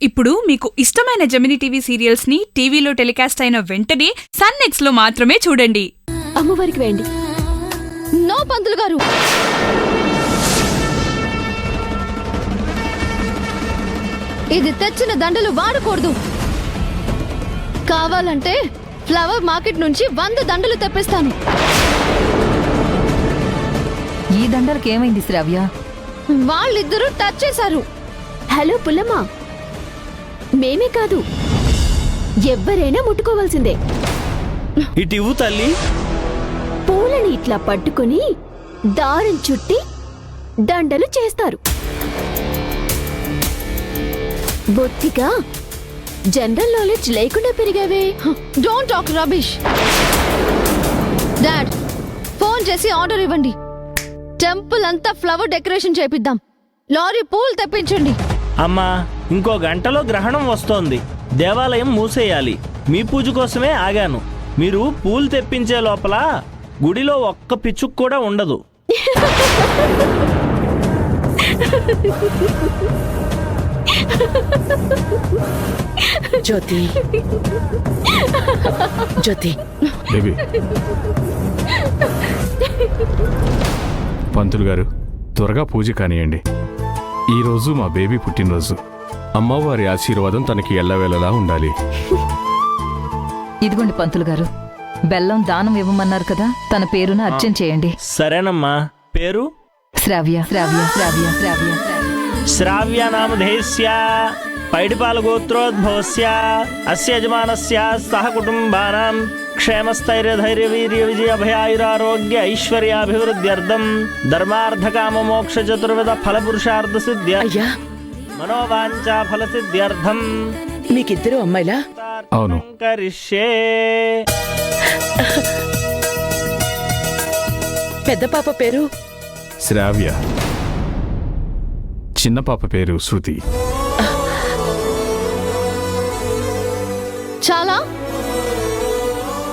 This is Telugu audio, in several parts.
ఇప్పుడు మీకు ఇష్టమైన జెమినీ టీవీ సీరియల్స్ ని టీవీలో టెలికాస్ట్ అయిన వెంటనే సన్ నెక్స్ట్ లో మాత్రమే చూడండి. అమ్మవారికి వేయండి. నో పంతులు గారు, ఇది తెచ్చిన దండలు వాడకూడదు. కావాలంటే ఫ్లవర్ మార్కెట్ నుంచి 100 దండలు తెప్పిస్తాను. ఈ దండలకి ఏమైంది శ్రావ్య? వాళ్ళిద్దరూ టచ్ చేశారు. హలో పుల్లమ్మ, మేమే కాదు ఎవ్వరైనా ముట్టుకోవాల్సిందే. ఇటివు తల్లి. పూలని ఇట్లా పట్టుకుని దారం చుట్టి దండలు చేస్తారు. బొత్తిగా జనరల్ నాలెడ్జ్ లేకుండా పెరిగావే. Don't talk rubbish. Dad, phone చేసి ఆర్డర్ ఇవ్వండి. టెంపుల్ అంతా ఫ్లవర్ డెకరేషన్ చేపిద్దాం. లారీ పూలు తెప్పించండి. అమ్మా, ఇంకో గంటలో గ్రహణం వస్తోంది. దేవాలయం మూసేయాలి. మీ పూజ కోసమే ఆగాను. మీరు పూలు తెప్పించే లోపల గుడిలో ఒక్క పిచ్చుకు కూడా ఉండదు. జ్యోతి, జ్యోతి బేబీ. పంతులు గారు, త్వరగా పూజ కానియండి. ఈరోజు మా బేబీ పుట్టినరోజు. అమ్మవారి ఆశీర్వాదం తనకి ఎల్లవేళలా ఉండాలి. ఇదిగోండి పంతులు గారు, బెల్లం దానం ఇవ్వమన్నారు కదా, తన పేరున అర్చన చేయండి. సరేనమ్మా. పేరు? శ్రావ్య. శ్రావ్య శ్రావ్య శ్రావ్య శ్రావ్య నామధేయస్య పైడిపాల గోత్రోద్భవస్య అస్య యజమానస్య సహ కుటుంబానాం క్షేమస్థైర్యధైర్యవీర్య విజయ భయాయురారోగ్య ఐశ్వర్యాభివృద్ధ్యర్థం ధర్మార్థకామ మోక్ష చతుర్విధ ఫలపురుషార్థ సిద్ధ్య అయ్యా, మనోవాంఛా ఫల సిద్ధ్యర్థం మీకిద్దరు అమ్మాయిలా? అవును. కరిష్యే. పెద్ద పాప పేరు? శ్రావ్య. చిన్న పాప పేరు శృతి. చాలా?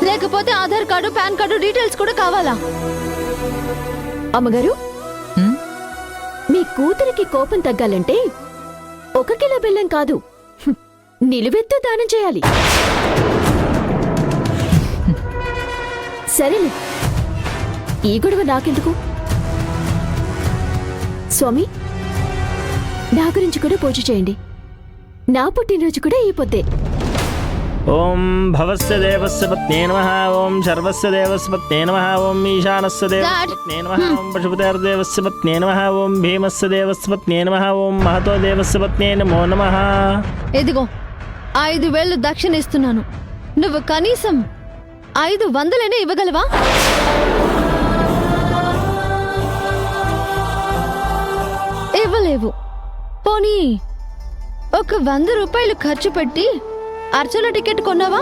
లేకపోతే Aadhaar card, pan card details కూడా కావాలా? అమ్మగారు, ఉమ్, మీ కూతురికి కోపం తగ్గాలంటే 1 కిలో బెల్లం కాదు, నిలువెత్తు దానం చేయాలి. సరేలే, ఈ గొడవ నాకెందుకు. స్వామి, నా గురించి కూడా పూజ చేయండి. నా పుట్టినరోజు కూడా ఈ పొద్దే. ఓం భవస్య దేవస్య పత్నే నమః. ఓం శర్వస్య దేవస్య పత్నే నమః. ఓం ఈశానస్య దేవస్య పత్నే నమః. ఓం పశుపతేర్దేవస్య పత్నే నమః. ఓం భీమస్య దేవస్య పత్నే నమః. ఓం మహతో దేవస్య పత్నే నమో నమః. ఇదిగో 5,000 దక్షిణ ఇస్తున్నాను. నువ్వు కనీసం 500 ఇవ్వగలవా? ఇవ్వలేవు. పోనీ ఒక 100 రూపాయలు ఖర్చు పెట్టి అర్చన టికెట్ కొన్నావా?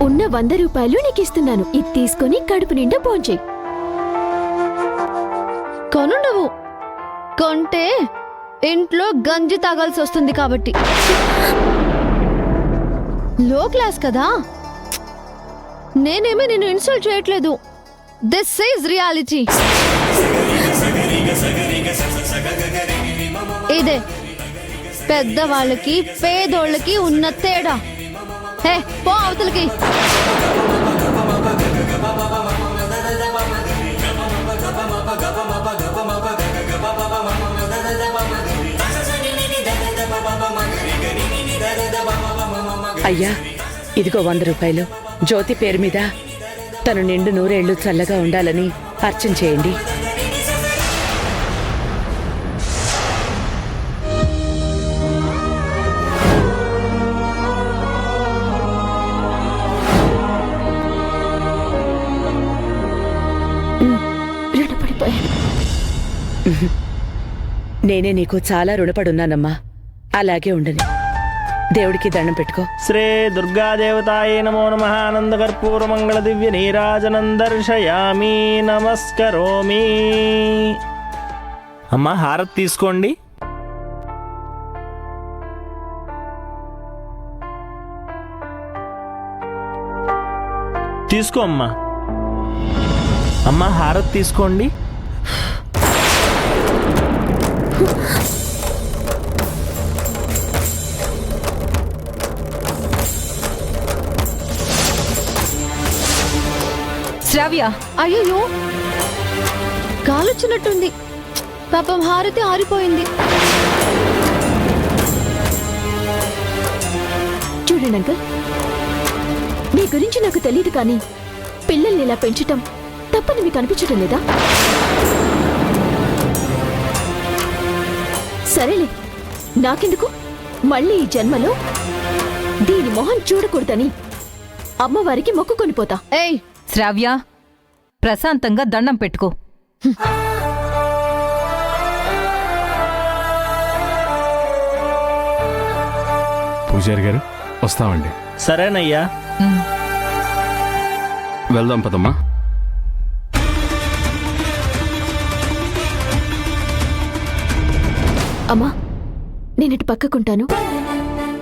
ఉన్న 100 రూపాయలు నీకు ఇస్తున్నాను. ఇది తీసుకొని కడుపు నిండా భోంచేయ్. కొనుండవు. కొంటే ఇంట్లో గంజి తాగాల్సి వస్తుంది కాబట్టి. లో క్లాస్ కదా. నేనేమీ నిన్ను ఇన్సల్ట్ చేయట్లేదు. This is reality. ఇదే పెద్దవాళ్ళకి పేదోళ్ళకి ఉన్న తేడా. హే, పో అవతలకి. అయ్యా, ఇదిగో 100 రూపాయలు. జ్యోతి పేరు మీద తను నిండు 100 ఏళ్ళు చల్లగా ఉండాలని అర్చన చేయండి. రుణపడిపోయాను. నేనే నీకు చాలా రుణపడున్నానమ్మా. అలాగే ఉండని. దేవుడికి దండం పెట్టుకో. శ్రీ దుర్గాదేవతాయే నమో నమః. ఆనందకర్పూర మంగళ దివ్య నీరాజనం దర్శయామి, నమస్కరోమి. అమ్మా, హారతి తీసుకోండి. తీసుకో అమ్మా. అమ్మా, హారతి తీసుకోండి. శ్రావ్య, అయ్యో కాలొచ్చినట్టుంది. పాపం హారతి ఆరిపోయింది. చూడండి అంకుల్, మీ గురించి నాకు తెలియదు కానీ పిల్లల్ని ఇలా పెంచటం తప్పని మీకు అనిపించటం లేదా? సరేలే, నాకెందుకు, మళ్ళీ ఈ జన్మలో దీని మొహం చూడకూడదని అమ్మవారికి మొక్కుకొని పోతా. ఏయ్, శ్రావ్య, ప్రశాంతంగా దండం పెట్టుకో. పూజారి గారు వస్తామండి. సరేనయ్యా. వెళ్దాం పదమ్మా. అమ్మా, నేనటి పక్కకుంటాను,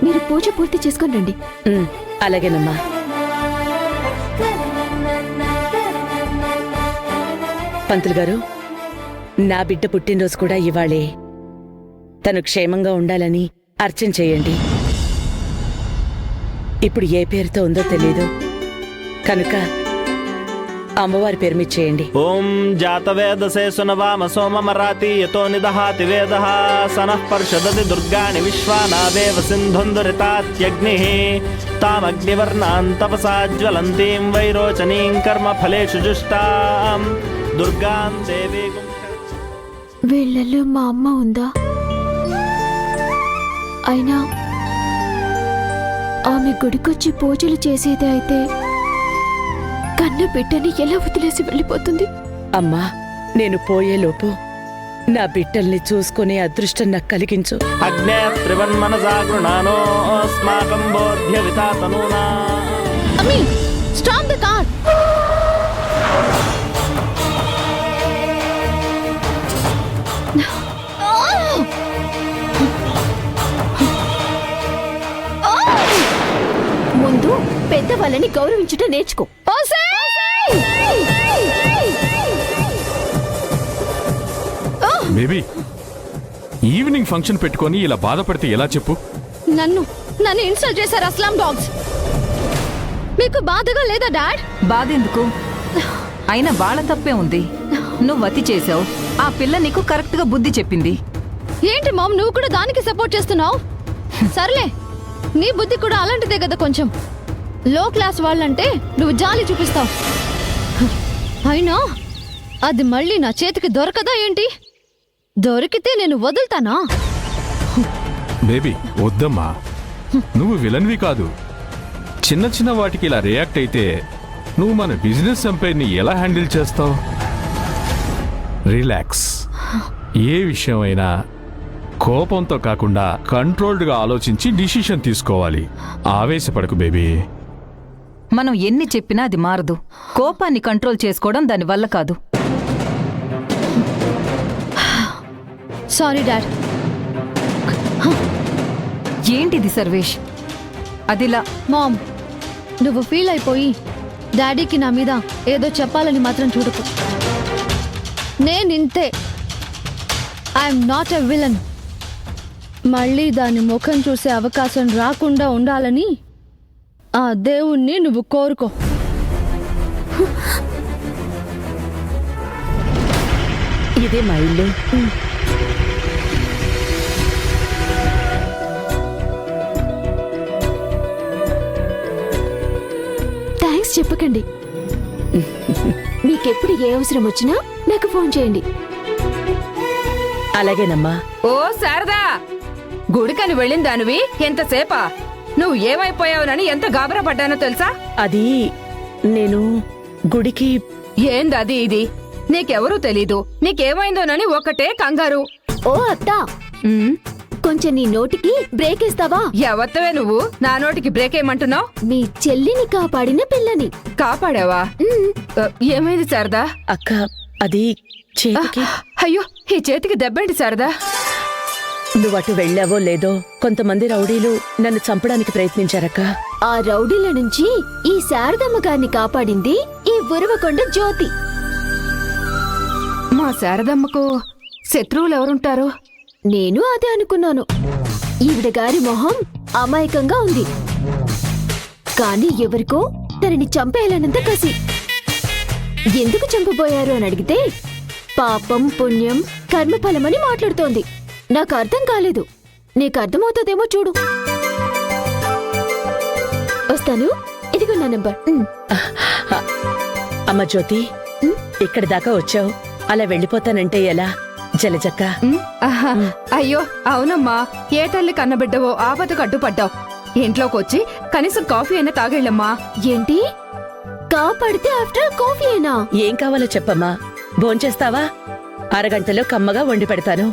మీరు పూజ పూర్తి చేసుకొని రండి. అలాగేనమ్మా. పంతులు గారు, నా బిడ్డ పుట్టినరోజు కూడా ఇవాళే. తను క్షేమంగా ఉండాలని అర్చన చేయండి. ఇప్పుడు ఏ పేరుతో ఉందో తెలీదు కనుక అమ్మవారి పేరు మీద చేయండి. ఓం జాతవేదసే సునవామ సోమమరాతి యతో నిదహాతి వేదః సనః పర్షదతి దుర్గాణి విశ్వానాదేవ సింధుందురితాత్యగ్నిః తామగ్నివర్ణాం తపసా జ్వలంతీం వైరోచనీం కర్మ ఫలేషు జుష్టాం దుర్గాం దేవీం. వీళ్ళల్లో మా అమ్మ ఉందా? అయినా ఆమె గుడికొచ్చి పూజలు చేసేది అయితే కన్న బిడ్డని ఎలా వదిలేసి వెళ్ళిపోతుంది? అమ్మా, నేను పోయేలోపు నా బిడ్డల్ని చూసుకునే అదృష్టం నాకు కలిగించు. అగ్నే త్రివన్మనసా గృణానో అస్మాకం బోధ్య వితాతనూనా. అమ్మీ, స్టాప్ ద కార్. ముందు పెద్దవాళ్ళని గౌరవించటం నేర్చుకో. బేబీ, ఈవినింగ్ ఫంక్షన్ పెట్టుకొని ఇలా బాధపడితే ఎలా చెప్పు? నన్ను ఇన్సల్ట్ చేశారు అస్లాం డాగ్స్. మీకు బాధగా లేదా డాడ్? బాధెందుకు? అయినా వాళ్ళ తప్పే ఉంది. నువ్వు అతి చేసావు, ఆ పిల్ల నీకు కరెక్ట్ గా బుద్ధి చెప్పింది. ఏంటి మామ్, నువ్వు కూడా దానికి సపోర్ట్ చేస్తున్నావు? సర్లే, నీ బుద్ధి కూడా అలాంటిదే కదా. కొంచెం లో క్లాస్ వాళ్ళంటే నువ్వు జాలి చూపిస్తావు. అయినా అది మళ్ళీ నా చేతికి దొరకదా ఏంటి? దొరికితే నేను వదులుతానా? బేబీ వద్దమ్మా, నువ్వు విలన్వి కాదు. చిన్న చిన్న వాటికి ఇలా రియాక్ట్ అయితే నువ్వు మన బిజినెస్ ఎంపైర్ని ఎలా హ్యాండిల్ చేస్తావు? రిలాక్స్. ఏ విషయం అయినా కోపంతో కాకుండా కంట్రోల్డ్గా ఆలోచించి డిసిషన్ తీసుకోవాలి. ఆవేశపడకు బేబీ. మనం ఎన్ని చెప్పినా అది మారదు. కోపాన్ని కంట్రోల్ చేసుకోవడం దాని వల్ల కాదు. Sorry dad. ఏంటిది సర్వేష్? అదిలా మామ్, నువ్వు ఫీల్ అయిపోయి డాడీకి నా మీద ఏదో చెప్పాలని మాత్రం చూడకు. నేనింతే. I'm not a villain. మళ్ళీ దాని ముఖం చూసే అవకాశం రాకుండా ఉండాలని ఆ దేవుణ్ణి నువ్వు కోరుకో. ఇదే మా ఇల్లు. థ్యాంక్స్ చెప్పకండి. మీకెప్పుడు ఏ అవసరం వచ్చినా నాకు ఫోన్ చేయండి. అలాగేనమ్మా. ఓ శారదా, గుడికని వెళ్ళిన దానివి ఎంతసేపా? నువ్వు ఏమైపోయావునని ఎంత గాబరా పడ్డానో తెలుసా? అది నేను గుడికి. ఏందది ఇది? నీకెవరూ తెలీదు. నీకేమైందోనని ఒకటే కంగారు. ఓ అత్తా, కొంచెం నీ నోటికి బ్రేక్ ఇస్తావా? ఎవత్తవే నువ్వు నా నోటికి బ్రేక్ ఏమంటున్నావు? మీ చెల్లిని కాపాడిన పిల్లని. కాపాడావా? ఏమైంది శారదా? అక్క, అది చేతికి. అయ్యో, ఈ చేతికి దెబ్బేంటి శారదా? నువ్వు అటు వెళ్ళావో లేదో కొంతమంది రౌడీలు నన్ను చంపడానికి ప్రయత్నించారక్క. ఆ రౌడీల నుంచి ఈ శారదమ్మ గారిని కాపాడింది ఈ ఉరవకొండ జ్యోతి. మా శారదమ్మకు శత్రువులు ఎవరుంటారు? నేను అదే అనుకున్నాను. ఈవిడ గారి మొహం అమాయకంగా ఉంది, కానీ ఎవరికో తనని చంపేయాలన్నంత కసి. ఎందుకు చంపబోయారు అని అడిగితే పాపం పుణ్యం కర్మఫలమని మాట్లాడుతోంది. నాకు అర్థం కాలేదు. నీకు అర్థమవుతుందేమో చూడు. వస్తాను. ఇదిగో నా నంబర్. అమ్మ జ్యోతి, ఇక్కడి దాకా వచ్చావు, అలా వెళ్ళిపోతానంటే ఎలా? జలజక్క, ఆహా, అయ్యో అవునమ్మా, ఏ తల్లి కన్నబిడ్డవో ఆపదకు అడ్డుపడ్డావు. ఇంట్లోకి వచ్చి కనీసం కాఫీ అయినా తాగేళ్ళమ్మా. ఏంటి కాపాడితే ఆఫ్టర్ కాఫీ అయినా? ఏం కావాలో చెప్పమ్మా, భోంచేస్తావా? అరగంటలో కమ్మగా వండి పెడతాను.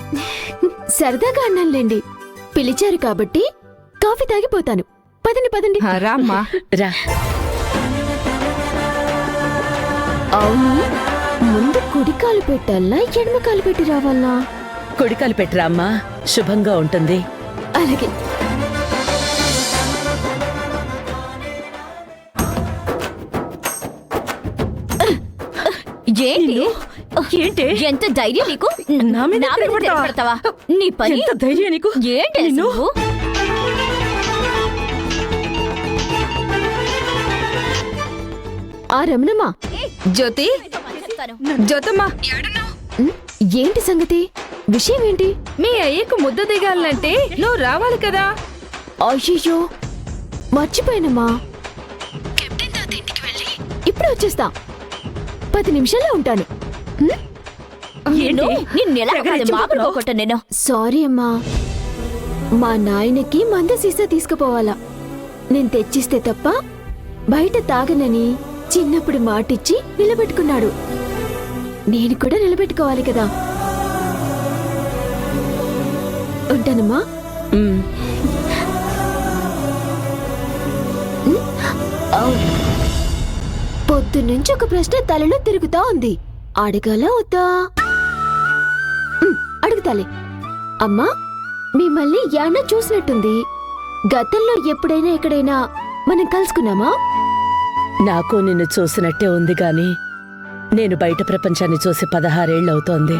సరదాగా అన్నానులేండి. పిలిచారు కాబట్టి కాఫీ తాగిపోతాను. పదండి పదండి. రామ్మా. రా. అవును, ముందు కుడి కాలు పెట్టాలా ఎడమ కాలు పెట్టి రావాలా? కుడికాలు పెట్టరా అమ్మా, శుభంగా ఉంటుంది. అలాగే. ఏంటి ఎంత ధైర్యం నీకు? నా మీద తిరగబడతావా? నీ పని ఎంత ధైర్యం నీకు? ఏంటి నిన్ను? అసలు? ఆ రమణమ్మా, జ్యోతి, జ్యోతమ్మా, ఏంటి సంగతి? విషయం ఏంటి? మీ అయ్యకు ముద్ద దిగాలంటే నువ్వు రావాలి కదా. అయ్యో మర్చిపోయానమ్మా. ఇప్పుడు వచ్చేస్తా. 10 నిమిషాల్లో ఉంటాను. సారీ అమ్మా, మా నాయనకి మంద సీసా తీసుకుపోవాలా. నేను తెచ్చిస్తే తప్ప బయట తాగనని చిన్నప్పుడు మాటిచ్చి నిలబెట్టుకున్నాడు. నేను కూడా నిలబెట్టుకోవాలి కదా. ఉంటానమ్మా. ఉమ్. పొద్దున్నుంచి ఒక ప్రశ్న తలలో తిరుగుతా ఉంది. అడగాల వద్దా? అడుగుతాలే. అమ్మా, మిమ్మల్ని యాన్న చూసినట్టుంది. గతంలో ఎప్పుడైనా ఎక్కడైనా మనం కలుసుకున్నామా? నాకు నిన్ను చూసినట్టే ఉంది గాని నేను బయట ప్రపంచాన్ని చూసి 16 ఏళ్ళవుతోంది.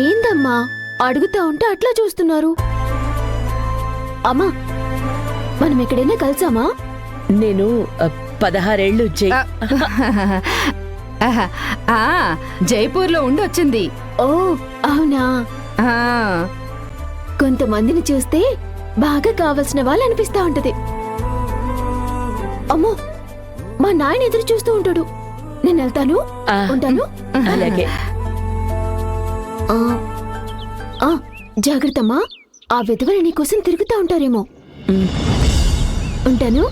ఏందమ్మా అడుగుతా ఉంటే అట్లా చూస్తున్నారు? అమ్మా, మనం ఎక్కడైనా కలిసామా? నేను 16 ఏళ్ళు ఆ, జైపూర్లో ఉండొచ్చింది. ఓ అవునా? ఆ, కొంతమందిని చూస్తే బాగా కావలసిన వాళ్ళు అనిపిస్తా ఉంటది. అమ్మో, మా నాయన ఎదురు చూస్తూ ఉంటాడు. నేను వెళ్తాను. ఉంటాను. అలాగే. జాగ్రత్తమ్మా, ఆ విధవలు నీకోసం తిరుగుతూ ఉంటారేమో. ఉంటాను.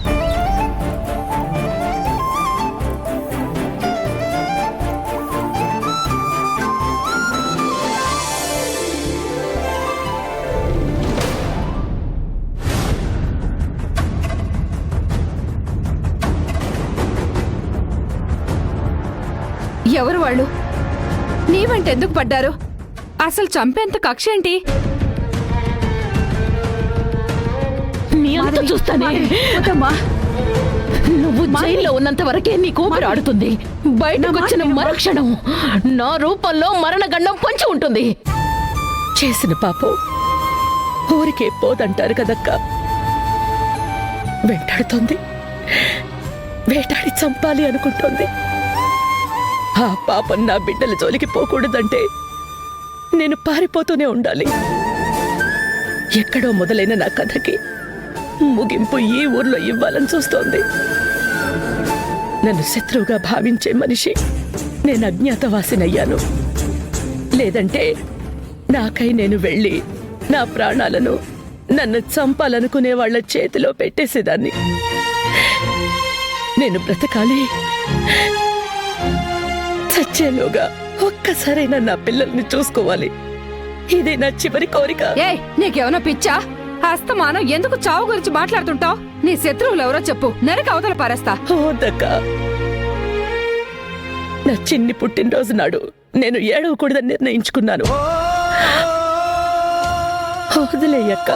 ఎవరు వాళ్ళు? నీ వెంట ఎందుకు పడ్డారు? అసలు చంపేంత కక్ష ఏంటి? చూస్తానే నువ్వు జైల్లో ఉన్నంత వరకే నీ కూపిరి ఆడుతుంది. బయటకు వచ్చిన మరుక్షణం నా రూపంలో మరణగండం పొంచి ఉంటుంది. చేసిన పాపం ఊరికే పోదంటారు కదక్క. వెంటాడుతోంది, వేటాడి చంపాలి అనుకుంటోంది. ఆ పాపం నా బిడ్డల జోలికి పోకూడదంటే నేను పారిపోతూనే ఉండాలి. ఎక్కడో మొదలైన నా కథకి ముగింపు ఈ ఊర్లో ఇవ్వాలని చూస్తోంది. నన్ను శత్రువుగా భావించే మనిషి నేను అజ్ఞాతవాసినయ్యాను. లేదంటే నాకై నేను వెళ్ళి నా ప్రాణాలను నన్ను చంపాలనుకునే వాళ్ళ చేతిలో పెట్టేసేదాన్ని. నేను బ్రతకాలి, చచ్చేలోగా ఒక్కసారైనా నా పిల్లల్ని చూసుకోవాలి. ఇదే నా చివరి కోరిక. ఏ, నీకేమన్నా పిచ్చా? అస్తమానం ఎందుకు చావు గురించి మాట్లాడుతుంటావు? నీ శత్రువులు ఎవరో చెప్పు, నరికి అవతల పారేస్తా. ఓదక్క, నా చిన్ని పుట్టినరోజు నాడు నేను ఏడవకూడదని నిర్ణయించుకున్నాను. వదిలేయక్క,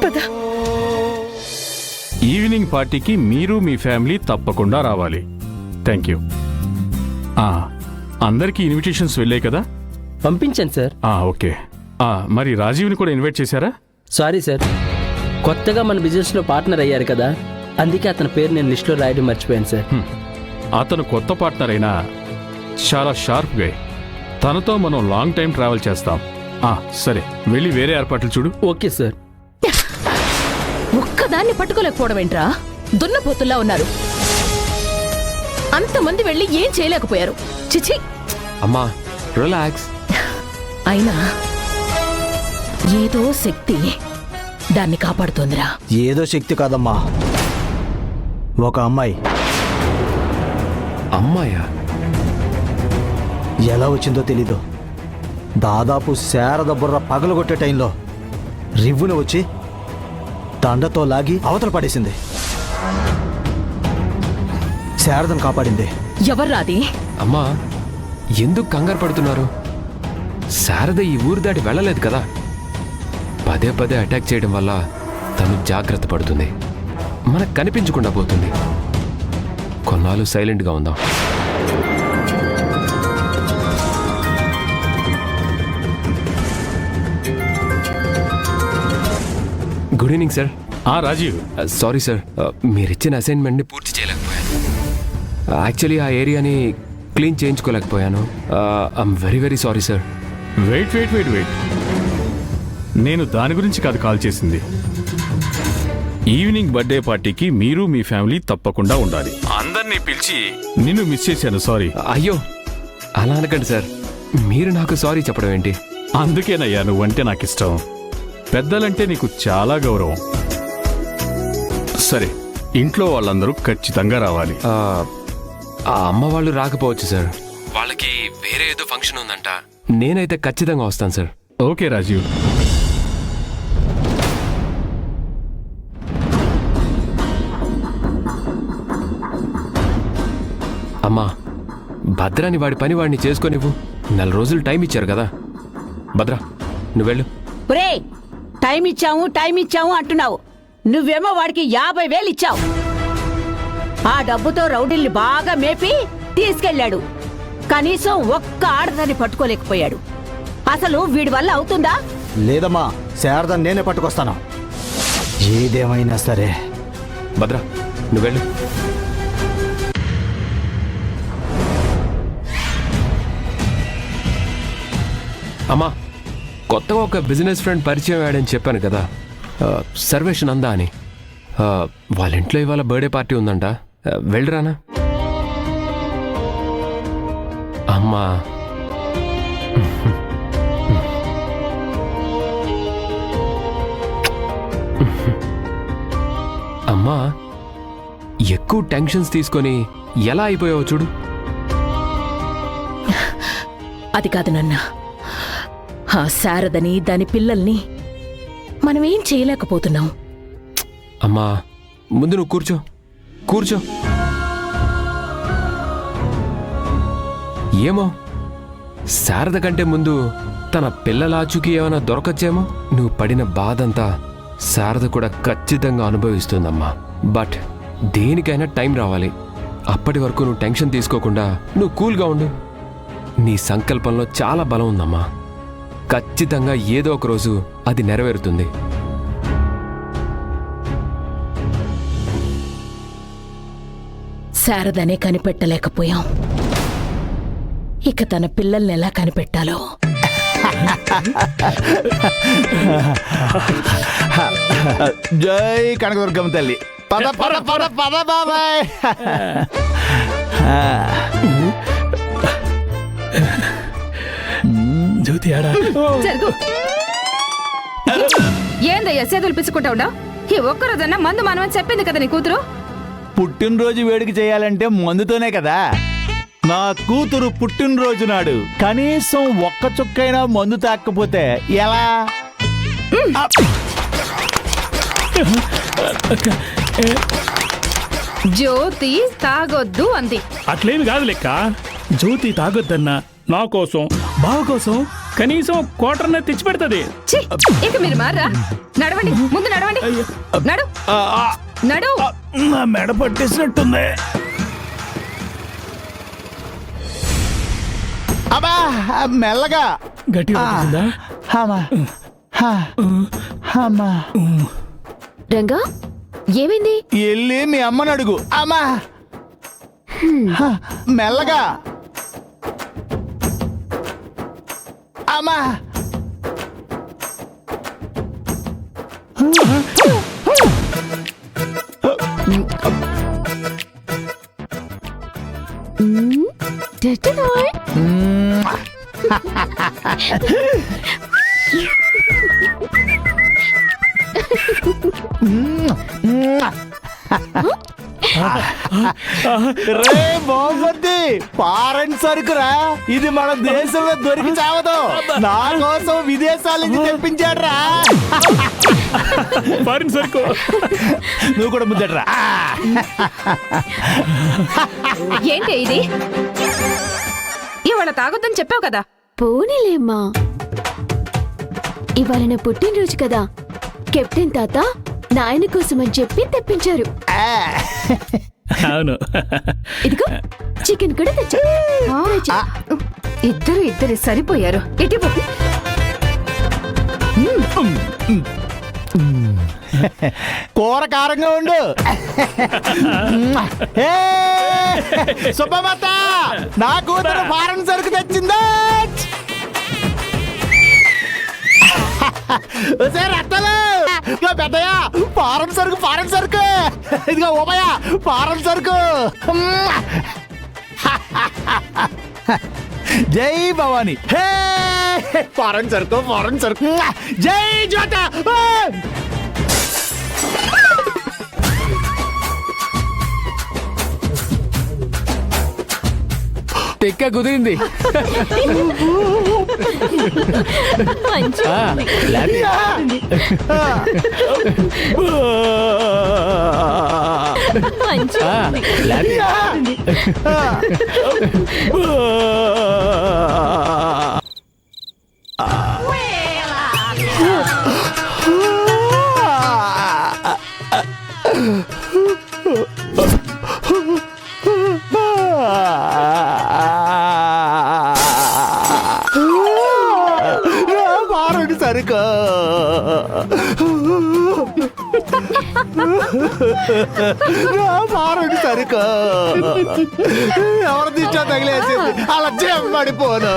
పద. ఈవినింగ్ పార్టీకి మీరు మీ ఫ్యామిలీ తప్పకుండా రావాలి. Thank you. అందరికీ ఇన్విటేషన్స్ వెళ్ళాయి కదా? పంపించాను సార్. ఓకే. మరి రాజీవ్ని కూడా ఇన్వైట్ చేశారా? సారీ సార్, కొత్తగా మన బిజినెస్లో పార్ట్నర్ అయ్యారు కదా, అందుకే అతని పేరు నేను లిస్టులో రాయడం మర్చిపోయాను సార్. అతను కొత్త పార్ట్నర్ అయినా చాలా షార్ప్ గా, తనతో మనం లాంగ్ టైం ట్రావెల్ చేస్తాం. సరే, వెళ్ళి వేరే ఏర్పాట్లు చూడు. Okay sir. ఒక్కదాన్ని పట్టుకోలేకపోవడం ఏంట్రా? దున్నపోతుల్లా ఉన్నారు. అంతమంది వెళ్ళి ఏం చేయలేకపోయారు. చిచి. అమ్మా రిలాక్స్. అయినా ఏదో శక్తి దాన్ని కాపాడుతోందిరా. ఏదో శక్తి కాదమ్మా, ఒక అమ్మాయి. అమ్మాయా? ఎలా వచ్చిందో తెలీదు. దాదాపు శారద బుర్ర పగలగొట్టే టైంలో రివ్వున వచ్చి దండతో లాగి అవతల పడేసింది. శారదను కాపాడింది. ఎవర్రాది? అమ్మా ఎందుకు కంగారు పడుతున్నారు? శారద ఈ ఊరు దాటి వెళ్ళలేదు కదా. పదే పదే అటాక్ చేయడం వల్ల తను జాగ్రత్త పడుతుంది, మనకు కనిపించకుండా పోతుంది. కొన్నాళ్ళు సైలెంట్గా ఉందాం. Good evening sir. Rajeev. Sorry sir, మీరిచ్చిన అసైన్మెంట్ని పూర్తి చేయలేకపోయాను. యాక్చువల్లీ ఆ ఏరియాని క్లీన్ చేయించుకోలేకపోయాను. I'm very very sorry sir. Wait wait wait wait, నేను దాని గురించి కాదు కాల్ చేసింది. ఈవినింగ్ బర్త్డే పార్టీకి మీరు మీ ఫ్యామిలీ తప్పకుండా ఉండాలి. అందరినీ పిలిచి నిన్ను మిస్ చేశాను, సారీ. అయ్యో అలా అనకండి సార్, మీరు నాకు సారీ చెప్పడం ఏంటి? అందుకేనయ్యా నువ్వంటే నాకు ఇష్టం. పెద్దలంటే నీకు చాలా గౌరవం. సరే, ఇంట్లో వాళ్ళందరూ ఖచ్చితంగా రావాలి. ఆ అమ్మ వాళ్ళు రాకపోవచ్చు సార్, వాళ్ళకి వేరే ఏదో ఫంక్షన్ ఉందంట. నేనైతే ఖచ్చితంగా వస్తాను సార్. ఓకే రాజీవ్. అమ్మా భద్రాని వాడి పని వాడిని చేసుకోనివ్వు. 4 రోజులు టైం ఇచ్చారు కదా. భద్రా నువ్వెళ్ళు. టైం ఇచ్చాము అంటున్నావు. నువ్వేమో వాడికి 50,000 ఇచ్చావు. ఆ డబ్బుతో రౌడీల్ని బాగా మేపి తీసుకెళ్లాడు. కనీసం ఒక్క ఆడదాన్ని పట్టుకోలేకపోయాడు. అసలు వీడి వల్ల అవుతుందా? లేదమ్మా, శారదని నేనే పట్టుకొస్తాను, ఏదేమైనా సరే. భద్రా నువ్వెళ్ళు. అమ్మా కొత్తగా ఒక బిజినెస్ ఫ్రెండ్ పరిచయం అయ్యాడని చెప్పాను కదా, సర్వేష్ నందా అని. వాళ్ళ ఇంట్లో ఇవాళ బర్త్డే పార్టీ ఉందంట, వెళ్ళరానా? అమ్మా అమ్మా ఎక్కువ టెన్షన్స్ తీసుకొని ఎలా అయిపోయావో చూడు. అది కాదు నాన్న, ఆ శారదని దాని పిల్లల్ని మనమేం చేయలేకపోతున్నాం. అమ్మా ముందు నువ్వు కూర్చో. ఏమో శారద కంటే ముందు తన పిల్లల ఆచూకీ ఏమైనా దొరకచ్చేమో. నువ్వు పడిన బాధంతా శారద కూడా ఖచ్చితంగా అనుభవిస్తుందమ్మా. బట్ దేనికైనా టైం రావాలి. అప్పటి వరకు నువ్వు టెన్షన్ తీసుకోకుండా నువ్వు కూల్గా ఉండు. నీ సంకల్పంలో చాలా బలం ఉందమ్మా. ఖచ్చితంగా ఏదో ఒక రోజు అది నెరవేరుతుంది. శారదనే కనిపెట్టలేకపోయాం, ఇక తన పిల్లల్ని ఎలా కనిపెట్టాలో. జై కనకదుర్గమ్మ తల్లి. పద పద పద పద బాబాయ్. జ్యోతి ఆడా జరుగు. ఏందయ్యా సేతులు పిచ్చుకుంటా? ఈ ఒక్కరోజన్నా మందు మానవని చెప్పింది కదా నీ కూతురు. పుట్టినరోజు వేడుక చేయాలంటే మందుతోనే కదా. నా కూతురు పుట్టినరోజు నాడు కనీసం ఒక్క చుక్కైనా మందు తాకపోతే ఎలా? జ్యోతి తాగొద్దు అంది. అట్లేమి కాదు లెక్క. జ్యోతి తాగొద్దన్నా నా కోసం బావ కోసం కనీసం క్వార్టర్న తెచ్చి పెడుతుంది. ఇక మీరు మారా. నడవండి, ముందు నడవండి. నడు. నా మెడ పట్టేసినట్టుంది. అబ్బా మెల్లగా గట్టిగా అమ్మా రంగా ఏమైంది? వెళ్ళి మీ అమ్మని అడుగు. అమ్మా హ, మెల్లగా. అమ్మా టెటనాయ్. రే బాగుంది, ఫారెన్ సరుకురా. ఇది మన దేశంలో దొరికి చావదు. నా కోసం విదేశాల నుంచి తెప్పించాడ్రా. ఫారిన్ సరుకు. నువ్వు కూడా ముద్దట్రా. ఏంటి ఇది? ఇవాళ తాగొద్దని చెప్పావు కదా. పోనీలేమ్మా, ఇవాళ నా పుట్టినరోజు కదా, కెప్టెన్ తాత నాయన కోసం అని చెప్పి తెప్పించారు. అవును. ఇదిగో చికెన్ కూడా తెచ్చా. ఇద్దరు సరిపోయారు. ఇటు కూర కారంగా ఉండు. సుబ్బమ్మత్త, నా కూతురు ఫారెన్ సరుకు తెచ్చిందా? పెద్దయ్య, ఫారెన్ సరుకు. ఇదిగో ఉభయ, ఫారెన్ సరుకు. జై భవానీ. హే ఫారెన్ సరుకు. జై జ్యోత. తెక్క కుదిరింది. ఫారెన్ సరుకు. ఫారెన్ సరుకు. ఎవరి దిష్టో తగిలేసింది, అలా చెమ్మడిపోను.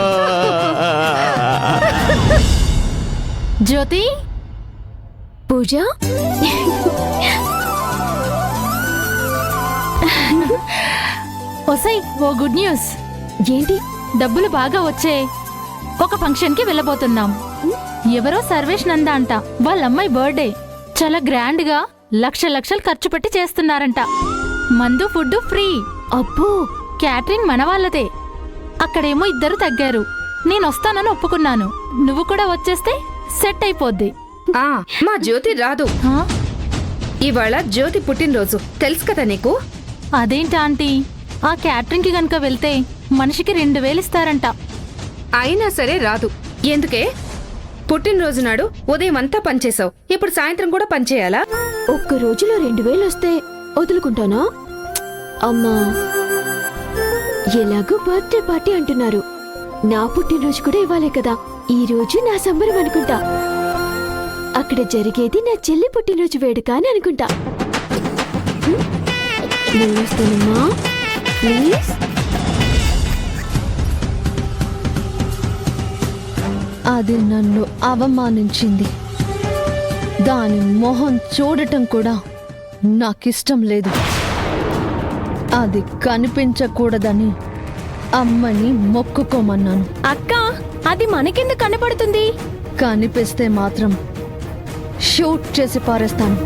జ్యోతి, పూజ, ఒసై ఓ గుడ్ న్యూస్. ఏంటి? డబ్బులు బాగా వచ్చే ఒక ఫంక్షన్ కి వెళ్ళబోతున్నాం. ఎవరో సర్వేష్ నంద అంట, వాళ్ళ అమ్మాయి బర్త్డే. చాలా గ్రాండ్ గా లక్షలు ఖర్చు పెట్టి చేస్తున్నారంట. మందు ఫుడ్ ఫ్రీ. అబ్బో, క్యాటరింగ్ మన వాళ్ళదే. అక్కడేమో ఇద్దరు తగ్గారు. నేనొస్తానని ఒప్పుకున్నాను. నువ్వు కూడా వచ్చేస్తే సెట్ అయిపోద్ది. మా జ్యోతి రాదు. ఆ? ఇవాళ జ్యోతి పుట్టినరోజు, తెలుసు కదా నీకు. అదేంటి ఆంటీ, ఆ క్యాటరింగ్ కి గనక వెళ్తే మనిషికి 2000 ఇస్తారంట. అయినా సరే రాదు. ఎందుకే? పుట్టినరోజు నాడు ఉదయం అంతా పనిచేసావు, ఇప్పుడు సాయంత్రం కూడా పనిచేయాలా? ఒక్క రోజులో 2000 వస్తే వదులుకుంటానా? అమ్మా, ఎలాగో బర్త్డే పార్టీ అంటున్నారు, నా పుట్టినరోజు కూడా ఇవ్వాలే కదా. ఈ రోజు నా సంబరం అనుకుంటా. అక్కడ జరిగేది నా చెల్లి పుట్టినరోజు వేడుక అని అనుకుంటా. వస్తానమ్మా, ప్లీజ్. అది నన్ను అవమానించింది. దాని మొహం చూడటం కూడా నాకిష్టం లేదు. అది కనిపించకూడదని అమ్మని మొక్కుకోమన్నాను. అక్క, అది మనకెందుకు కనపడుతుంది? కనిపిస్తే మాత్రం షూట్ చేసి పారేస్తాను.